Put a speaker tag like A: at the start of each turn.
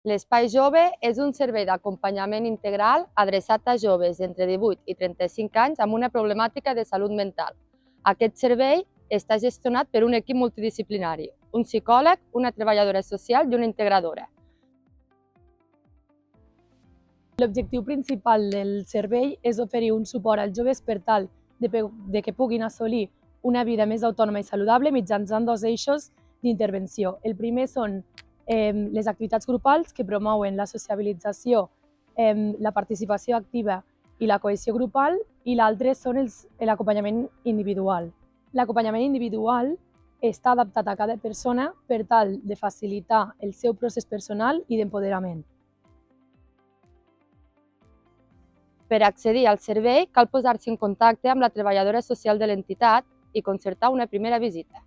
A: L'Espai Jove és un servei d'acompanyament integral adreçat a joves d'entre 18 i 35 anys amb una problemàtica de salut mental. Aquest servei està gestionat per un equip multidisciplinari, un psicòleg, una treballadora social i una integradora.
B: L'objectiu principal del servei és oferir un suport als joves per tal de que puguin assolir una vida més autònoma i saludable mitjançant dos eixos d'intervenció. El primer són les activitats grupals que promouen la sociabilització, la participació activa i la cohesió grupal, i l'altre són l'acompanyament individual. L'acompanyament individual està adaptat a cada persona per tal de facilitar el seu procés personal i d'empoderament.
A: Per accedir al servei cal posar-se en contacte amb la treballadora social de l'entitat i concertar una primera visita.